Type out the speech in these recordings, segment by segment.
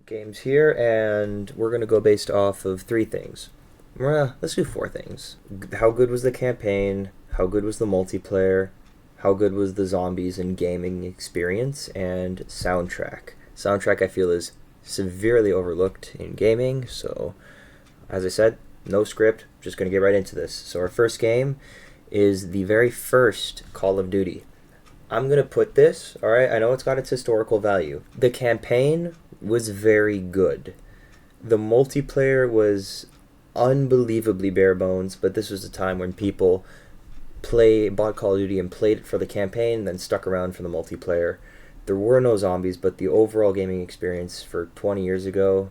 games here, and we're going to go based off of three things. Let's do four things. How good was the campaign? How good was the multiplayer? How good was the zombies and gaming experience? And soundtrack. Soundtrack, I feel, is severely overlooked in gaming, so as I said, no script, just going to get right into this. So, our first game is the very first Call of Duty. I'm going to put this, alright, I know it's got its historical value. The campaign was very good. The multiplayer was unbelievably bare bones, but this was a time when people bought Call of Duty and played it for the campaign, and then stuck around for the multiplayer. There were no zombies, but the overall gaming experience for 20 years ago,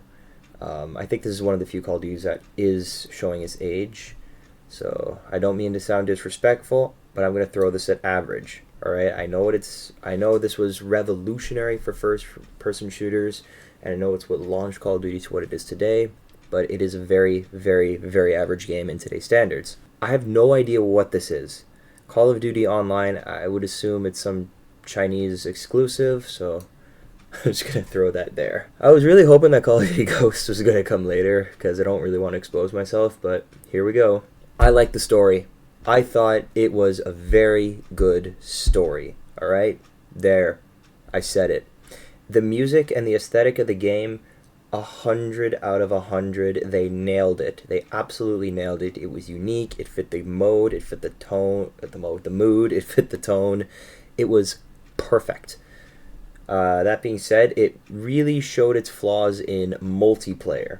I think this is one of the few Call of Duties that is showing its age. So I don't mean to sound disrespectful, but I'm going to throw this at average. All right, I know this was revolutionary for first-person shooters, and I know it's what launched Call of Duty to what it is today. But it is a very, very, very average game in today's standards. I have no idea what this is. Call of Duty Online, I would assume it's some Chinese exclusive, so I'm just going to throw that there. I was really hoping that Call of Duty Ghost was going to come later, because I don't really want to expose myself, but here we go. I like the story. I thought it was a very good story. Alright? There. I said it. The music and the aesthetic of the game, 100 out of 100. They nailed it. They absolutely nailed it. It was unique. It fit the mode. It fit the tone. The mood. It fit the tone. It was perfect. That being said, it really showed its flaws in multiplayer.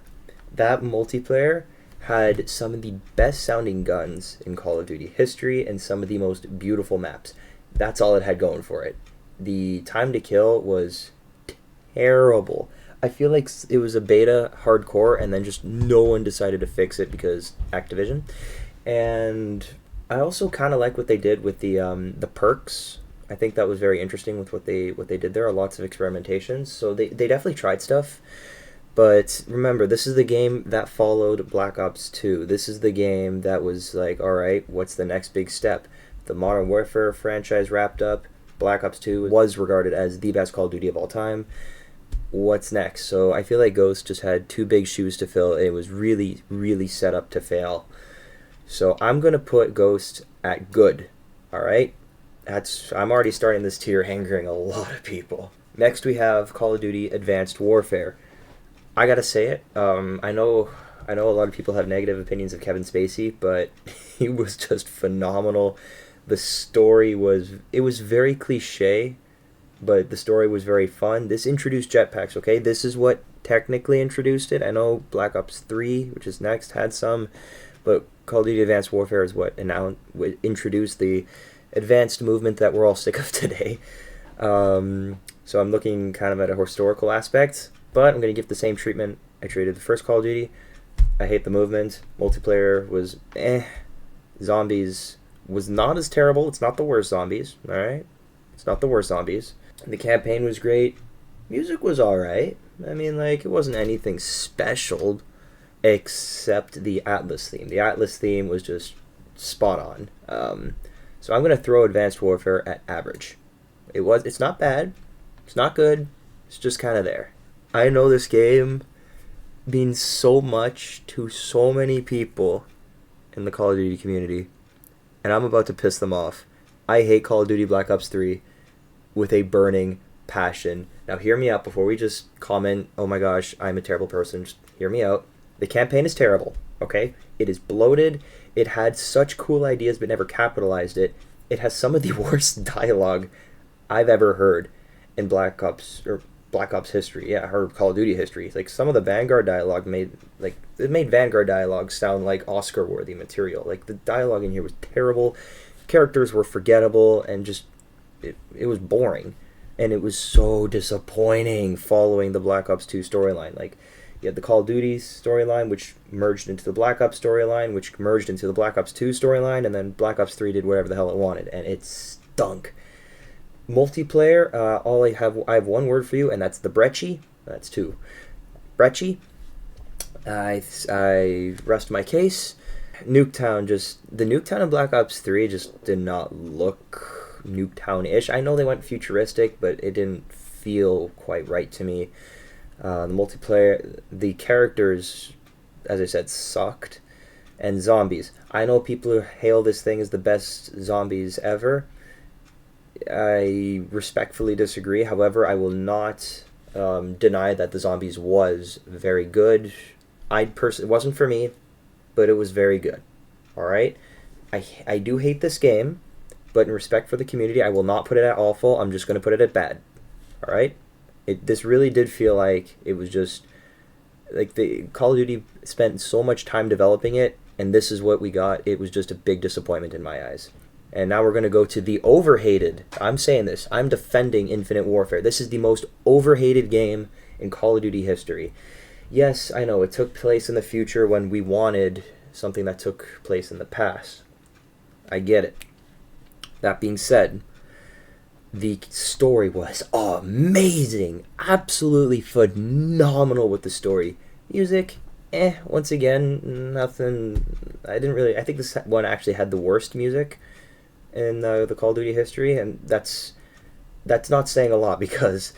That multiplayer had some of the best sounding guns in Call of Duty history and some of the most beautiful maps. That's all it had going for it. The time to kill was terrible. I feel like it was a beta hardcore, and then just no one decided to fix it because Activision. And I also kind of like what they did with the perks. I think that was very interesting with what they did there. Lots of experimentations. So they definitely tried stuff. But remember, this is the game that followed Black Ops 2. This is the game that was like, alright, what's the next big step? The Modern Warfare franchise wrapped up. Black Ops 2 was regarded as the best Call of Duty of all time. What's next? So I feel like Ghost just had two big shoes to fill. It was really, really set up to fail. So I'm going to put Ghost at good. Alright? I'm already starting this tier angering a lot of people. Next we have Call of Duty Advanced Warfare. I gotta say it. I know a lot of people have negative opinions of Kevin Spacey, but he was just phenomenal. The story was very cliche, but the story was very fun. This introduced jetpacks, okay? This is what technically introduced it. I know Black Ops 3, which is next, had some, but Call of Duty Advanced Warfare is what introduced the advanced movement that we're all sick of today. So I'm looking kind of at a historical aspect, but I'm going to give the same treatment I treated the first Call of Duty. I hate the movement. Multiplayer was Zombies was not as terrible. It's not the worst zombies, alright? It's not the worst zombies. The campaign was great. Music was alright. I mean, like, it wasn't anything special except the Atlas theme. The Atlas theme was just spot on. So I'm going to throw Advanced Warfare at average. It's not bad. It's not good. It's just kind of there. I know this game means so much to so many people in the Call of Duty community, and I'm about to piss them off. I hate Call of Duty Black Ops 3 with a burning passion. Now hear me out before we just comment, oh my gosh, I'm a terrible person. Just hear me out. The campaign is terrible, okay? It is bloated. It had such cool ideas but never capitalized it. It has some of the worst dialogue I've ever heard in Black Ops history, yeah, or Call of Duty history. Like, some of the Vanguard dialogue made Vanguard dialogue sound like Oscar-worthy material. Like, the dialogue in here was terrible. Characters were forgettable, and just it was boring, and it was so disappointing following the Black Ops 2 storyline. Like, you had the Call of Duty storyline, which merged into the Black Ops storyline, which merged into the Black Ops 2 storyline, and then Black Ops 3 did whatever the hell it wanted, and it stunk. Multiplayer, I have one word for you, and that's the brecci. That's two. Brecci. I rest my case. Nuketown, the Nuketown in Black Ops 3 just did not look Nuketown-ish. I know they went futuristic, but it didn't feel quite right to me. The multiplayer, the characters, as I said, sucked. And zombies. I know people who hail this thing as the best zombies ever. I respectfully disagree. However, I will not deny that the zombies was very good. It wasn't for me, but it was very good. All right. I do hate this game, but in respect for the community, I will not put it at awful. I'm just going to put it at bad. All right. This really did feel like it was just like the Call of Duty spent so much time developing it, and this is what we got. It was just a big disappointment in my eyes. And now we're going to go to the overhated. I'm saying this. I'm defending Infinite Warfare. This is the most overhated game in Call of Duty history. Yes, I know it took place in the future when we wanted something that took place in the past. I get it. That being said, the story was amazing. Absolutely phenomenal with the story. Music, once again, nothing. I think this one actually had the worst music in the Call of Duty history, and that's not saying a lot because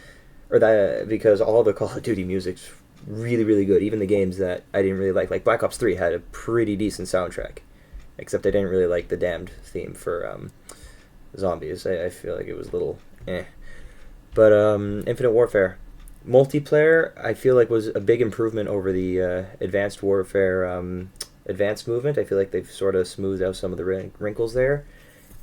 all the Call of Duty music's really good. Even the games that I didn't really like Black Ops 3 had a pretty decent soundtrack, except I didn't really like the Damned theme for zombies. I feel like it was a little But Infinite Warfare multiplayer, I feel like was a big improvement over the Advanced Warfare Advanced movement. I feel like they've sort of smoothed out some of the wrinkles there.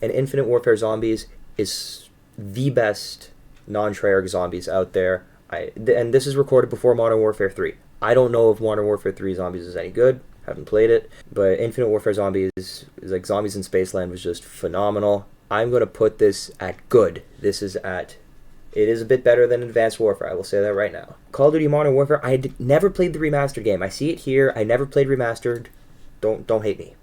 And Infinite Warfare Zombies is the best non-Treyarch zombies out there. And this is recorded before Modern Warfare 3. I don't know if Modern Warfare 3 Zombies is any good. Haven't played it. But Infinite Warfare Zombies is like Zombies in Spaceland was just phenomenal. I'm going to put this at good. It is a bit better than Advanced Warfare. I will say that right now. Call of Duty Modern Warfare, never played the remastered game. I see it here. I never played remastered. Don't hate me.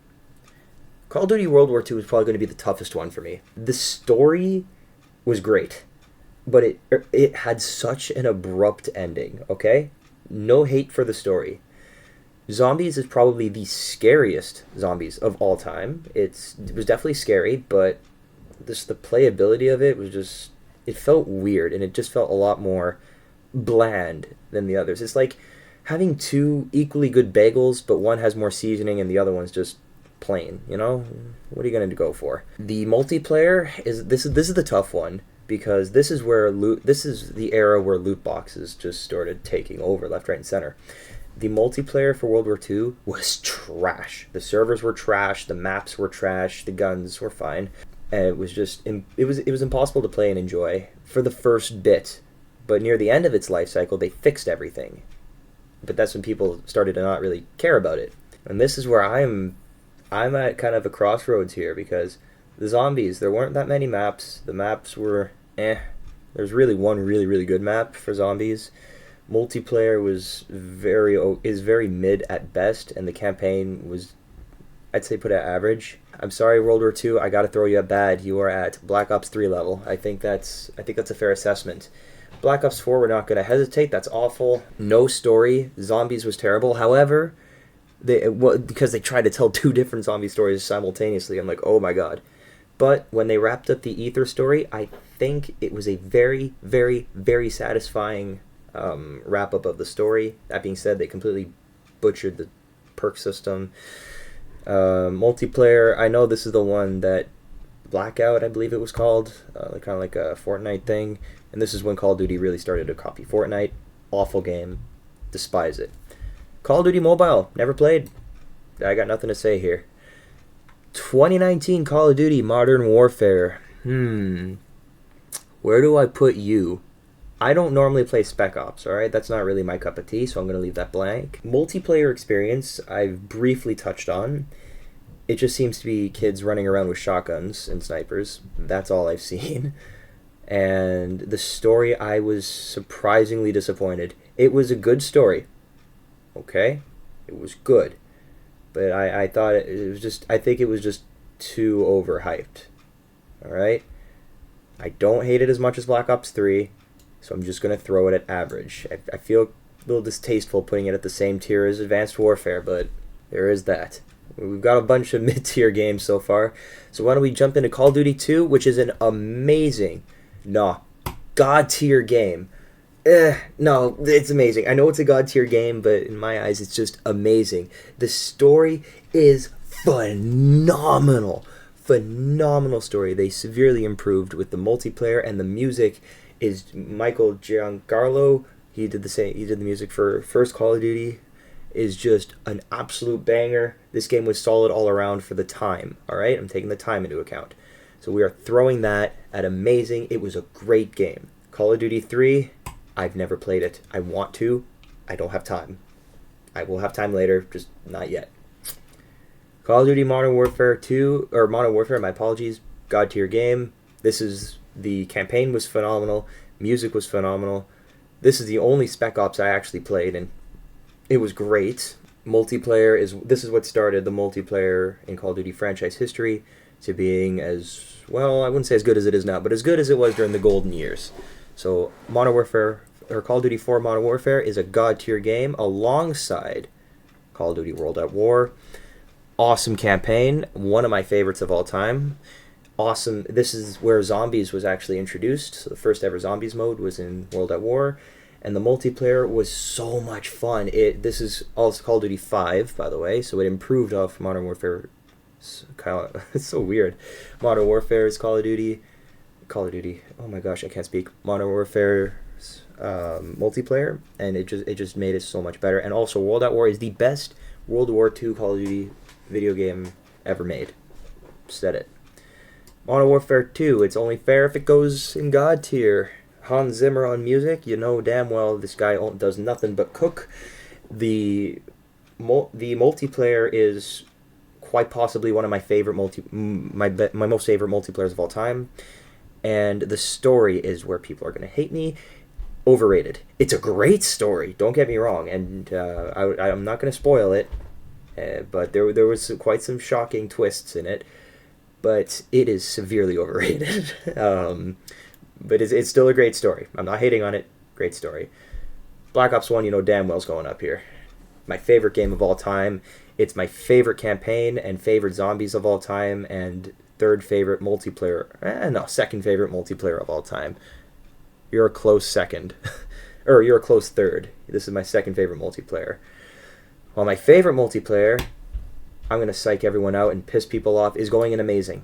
Call of Duty World War II is probably going to be the toughest one for me. The story was great, but it had such an abrupt ending, okay? No hate for the story. Zombies is probably the scariest zombies of all time. It was definitely scary, but the playability of it was just... It felt weird, and it just felt a lot more bland than the others. It's like having two equally good bagels, but one has more seasoning and the other one's just plain, you know? What are you going to go for? The multiplayer this is the tough one, because this is the era where loot boxes just started taking over left, right, and center. The multiplayer for World War II was trash. The servers were trash, the maps were trash, the guns were fine. And it was impossible to play and enjoy for the first bit. But near the end of its life cycle, they fixed everything. But that's when people started to not really care about it. And this is where I'm at kind of a crossroads here, because the zombies, there weren't that many maps. The maps were There's really one really good map for zombies. Multiplayer is very mid at best, and the campaign was, I'd say, put at average. I'm sorry, World War II, I gotta throw you a bad. You are at Black Ops 3 level. I think that's a fair assessment. Black Ops 4, we're not gonna hesitate. That's awful. No story. Zombies was terrible. However, because they tried to tell two different zombie stories simultaneously, I'm like, oh my god. But when they wrapped up the Ether story, I think it was a very satisfying wrap up of the story. That being said, they completely butchered the perk system. Multiplayer, I know this is the one that Blackout, I believe it was called, kind of like a Fortnite thing, and this is when Call of Duty really started to copy Fortnite. Awful game, despise it. Call of Duty Mobile, never played. I got nothing to say here. 2019 Call of Duty Modern Warfare. Where do I put you? I don't normally play Spec Ops, alright? That's not really my cup of tea, so I'm going to leave that blank. Multiplayer experience, I've briefly touched on. It just seems to be kids running around with shotguns and snipers. That's all I've seen. And the story, I was surprisingly disappointed. It was a good story. Okay? It was good. But I thought I think it was just too overhyped. Alright? I don't hate it as much as Black Ops 3. So I'm just going to throw it at average. I feel a little distasteful putting it at the same tier as Advanced Warfare, but there is that. We've got a bunch of mid-tier games so far. So why don't we jump into Call of Duty 2, which is an amazing, god-tier game. No, it's amazing. I know it's a god tier game, but in my eyes, it's just amazing. The story is phenomenal. Phenomenal story. They severely improved with the multiplayer, and the music is Michael Giancarlo. He did the same. He did the music for first Call of Duty. Is just an absolute banger. This game was solid all around for the time. All right, I'm taking the time into account. So we are throwing that at amazing. It was a great game. Call of Duty 3. I've never played it. I want to. I don't have time. I will have time later, just not yet. Call of Duty Modern Warfare 2, or Modern Warfare, my apologies, god tier game. The campaign was phenomenal. Music was phenomenal. This is the only Spec Ops I actually played, and it was great. This is what started the multiplayer in Call of Duty franchise history to being as, well, I wouldn't say as good as it is now, but as good as it was during the golden years. So Modern Warfare, or Call of Duty 4 Modern Warfare, is a god tier game alongside Call of Duty World at War. Awesome campaign, one of my favorites of all time. Awesome. This is where zombies was actually introduced. So the first ever zombies mode was in World at War, and the multiplayer was so much fun. This is also Call of Duty 5, by the way, so it improved off Modern Warfare. It's so weird. Modern Warfare's Call of Duty. Oh my gosh, I can't speak. Modern Warfare multiplayer, and it just made it so much better. And also, World at War is the best World War II Call of Duty video game ever made. Said it. Modern Warfare 2, it's only fair if it goes in God tier. Hans Zimmer on music, you know damn well this guy does nothing but cook. The multiplayer is quite possibly one of my favorite my most favorite multiplayers of all time. And the story is where people are going to hate me. Overrated. It's a great story, don't get me wrong, and I'm not going to spoil it, but there was quite some shocking twists in it, but it is severely overrated. But it's still a great story. I'm not hating on it. Great story. Black Ops 1, you know damn well's going up here. My favorite game of all time. It's my favorite campaign and favorite zombies of all time, and second favorite multiplayer of all time. You're a close second. Or you're a close third. This is my second favorite multiplayer. Well, my favorite multiplayer, I'm going to psych everyone out and piss people off, is going in amazing.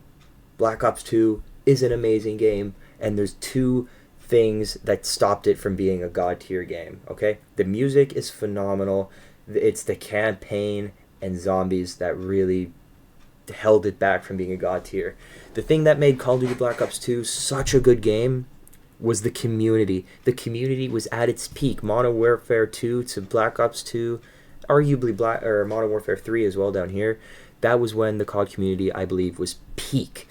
Black Ops 2 is an amazing game, and there's two things that stopped it from being a god tier game, okay? The music is phenomenal. It's the campaign and zombies that really held it back from being a god tier. The thing that made Call of Duty Black Ops 2 such a good game was the community. The community was at its peak. Modern Warfare 2 to Black Ops 2, arguably Modern Warfare 3 as well down here. That was when the COD community, I believe, was peak.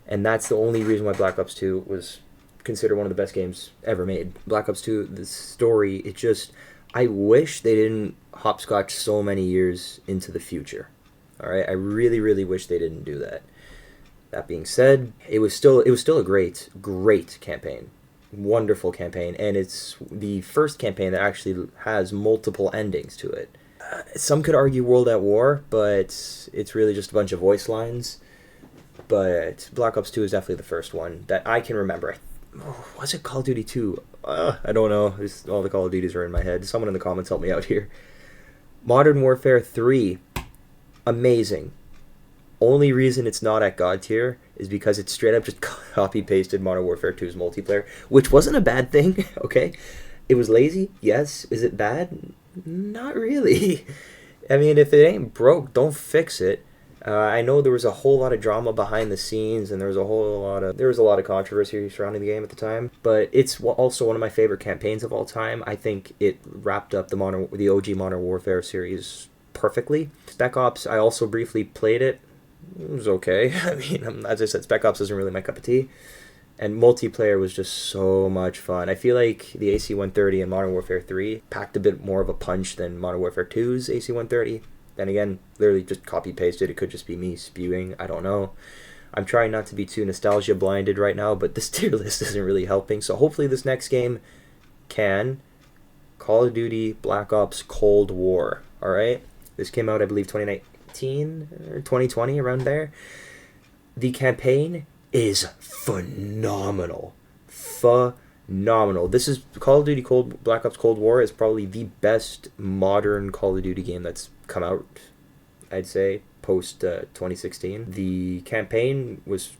And that's the only reason why Black Ops 2 was considered one of the best games ever made. Black Ops 2, the story, I wish they didn't hopscotch so many years into the future. Alright, I really, really wish they didn't do that. That being said, it was still a great campaign. Wonderful campaign, and it's the first campaign that actually has multiple endings to it. Some could argue World at War, but it's really just a bunch of voice lines. But Black Ops 2 is definitely the first one that I can remember. Was it Call of Duty 2? I don't know. All the Call of Duties are in my head. Someone in the comments help me out here. Modern Warfare 3, amazing. Only reason it's not at God tier is because it straight up just copy-pasted Modern Warfare 2's multiplayer, which wasn't a bad thing, okay? It was lazy, yes. Is it bad? Not really. I mean, if it ain't broke, don't fix it. I know there was a whole lot of drama behind the scenes, and there was a lot of controversy surrounding the game at the time. But it's also one of my favorite campaigns of all time. I think it wrapped up the OG Modern Warfare series perfectly. Spec Ops, I also briefly played it. It was okay. I mean, as I said, Spec Ops isn't really my cup of tea. And multiplayer was just so much fun. I feel like the AC-130 in Modern Warfare 3 packed a bit more of a punch than Modern Warfare 2's AC-130. Then again, literally just copy-pasted. It could just be me spewing. I don't know. I'm trying not to be too nostalgia-blinded right now, but this tier list isn't really helping. So hopefully this next game can. Call of Duty Black Ops Cold War. Alright? This came out, I believe, 2019 or 2020, around there. The campaign is phenomenal. Phenomenal. phenomenal. This is Call of Duty Black Ops Cold War is probably the best modern Call of Duty game that's come out, I'd say, post 2016. The campaign was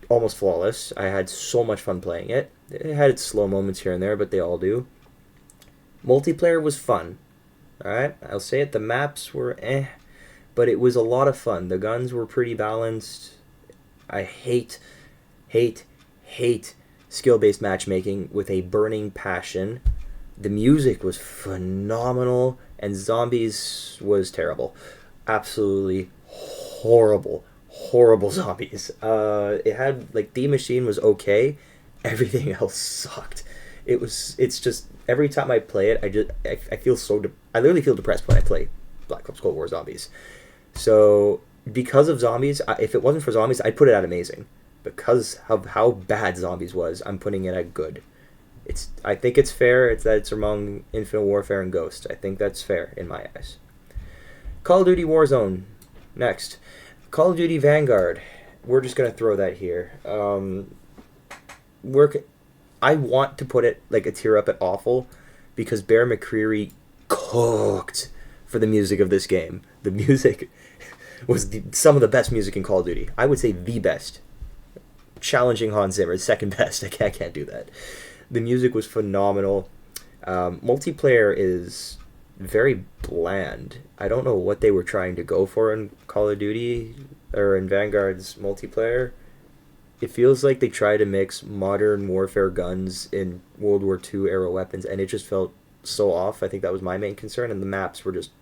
almost flawless. I had so much fun playing it. It had its slow moments here and there, but they all do. Multiplayer was fun. Alright, I'll say it, the maps were but it was a lot of fun. The guns were pretty balanced. I hate skill-based matchmaking with a burning passion. The music was phenomenal, and zombies was terrible. Absolutely horrible zombies. It had, like, D Machine was okay. Everything else sucked. It's just, every time I play it, I feel I literally feel depressed when I play Black Ops Cold War Zombies. So, because of zombies, if it wasn't for zombies, I'd put it at amazing. Because of how bad zombies was, I'm putting it at good. I think it's fair. That it's among Infinite Warfare and Ghost. I think that's fair in my eyes. Call of Duty Warzone. Next. Call of Duty Vanguard. We're just going to throw that here. I want to put it like a tier up at awful because Bear McCreary cooked for the music of this game. The music was some of the best music in Call of Duty. I would say the best. Challenging Hans Zimmer, second best. I can't do that. The music was phenomenal. Multiplayer is very bland. I don't know what they were trying to go for in Call of Duty or in Vanguard's multiplayer. It feels like they try to mix modern warfare guns in World War II era weapons, and it just felt so off. I think that was my main concern, and the maps were just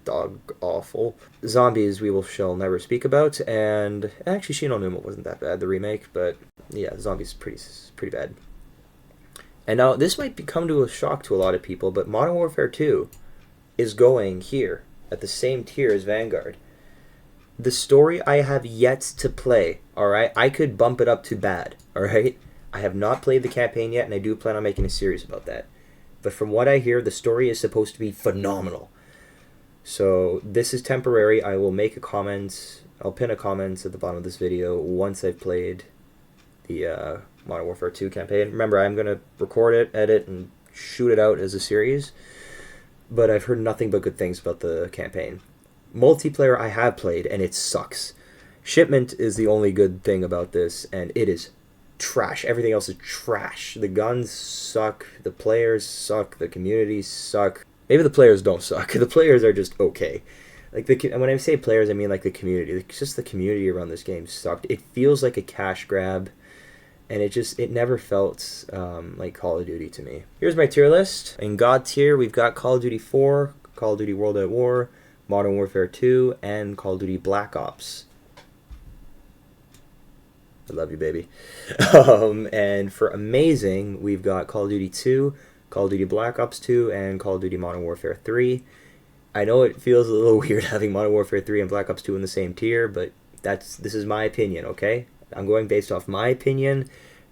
dog awful. Zombies we shall never speak about, and actually Shi no Numa wasn't that bad, the remake, but yeah, Zombies pretty bad. And now this might come to a shock to a lot of people, but Modern Warfare 2 is going here at the same tier as Vanguard. The story I have yet to play, alright? I could bump it up to bad, alright? I have not played the campaign yet, and I do plan on making a series about that. But from what I hear, the story is supposed to be phenomenal. So this is temporary. I will make a comment. I'll pin a comment at the bottom of this video once I've played the Modern Warfare 2 campaign. Remember, I'm going to record it, edit, and shoot it out as a series. But I've heard nothing but good things about the campaign. Multiplayer I have played, and it sucks. Shipment is the only good thing about this, and it is trash. Everything else is trash. The guns suck. The players suck. The communities suck. Maybe the players don't suck. The players are just okay. Like when I say players, I mean like the community. It's just the community around this game sucked. It feels like a cash grab, and it never felt like Call of Duty to me. Here's my tier list. In God tier, we've got Call of Duty 4, Call of Duty World at War, Modern Warfare 2, and Call of Duty Black Ops. I love you, baby. And for amazing, we've got Call of Duty 2, Call of Duty Black Ops 2, and Call of Duty Modern Warfare 3. I know it feels a little weird having Modern Warfare 3 and Black Ops 2 in the same tier, but this is my opinion, okay? I'm going based off my opinion,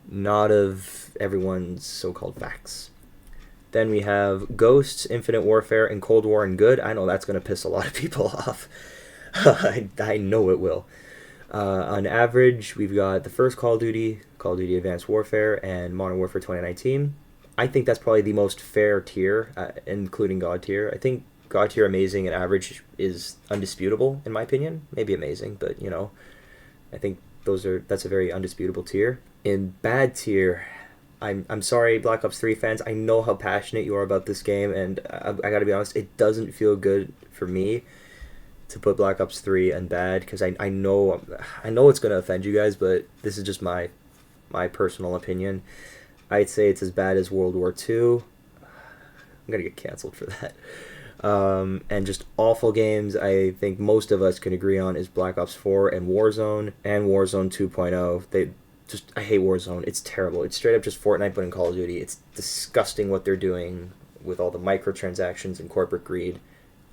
not of everyone's so-called facts. Then we have Ghosts, Infinite Warfare, and Cold War and Good. I know that's going to piss a lot of people off. I know it will. On average, we've got the first Call of Duty Advanced Warfare, and Modern Warfare 2019. I think that's probably the most fair tier, including God tier. I think God tier amazing and average is undisputable, in my opinion. Maybe amazing, but, you know, I think that's a very undisputable tier. In bad tier, I'm sorry, Black Ops 3 fans. I know how passionate you are about this game, and I gotta be honest, it doesn't feel good for me to put Black Ops 3 in bad, because I know it's gonna offend you guys, but this is just my personal opinion. I'd say it's as bad as World War II. I'm gonna get canceled for that. And just awful games I think most of us can agree on is Black Ops 4 and Warzone 2.0. I hate Warzone. It's terrible. It's straight up just Fortnite but in Call of Duty. It's disgusting what they're doing with all the microtransactions and corporate greed.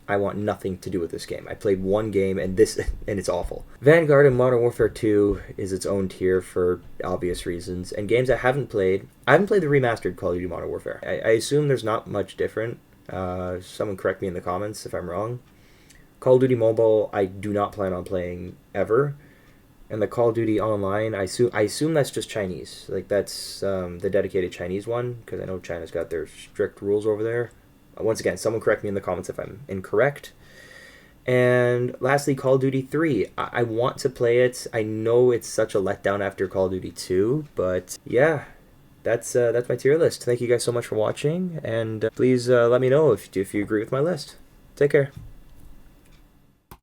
I want nothing to do with this game. I played one game and it's awful. Vanguard and Modern Warfare 2 is its own tier for obvious reasons. And games I haven't played the remastered Call of Duty Modern Warfare. I assume there's not much different. Someone correct me in the comments if I'm wrong. Call of Duty Mobile I do not plan on playing ever. And the Call of Duty Online, I assume that's just Chinese. Like that's the dedicated Chinese one, because I know China's got their strict rules over there. Once again, someone correct me in the comments if I'm incorrect. And lastly, Call of Duty 3. I want to play it. I know it's such a letdown after Call of Duty 2, but yeah, that's my tier list. Thank you guys so much for watching, and please let me know if you agree with my list. Take care.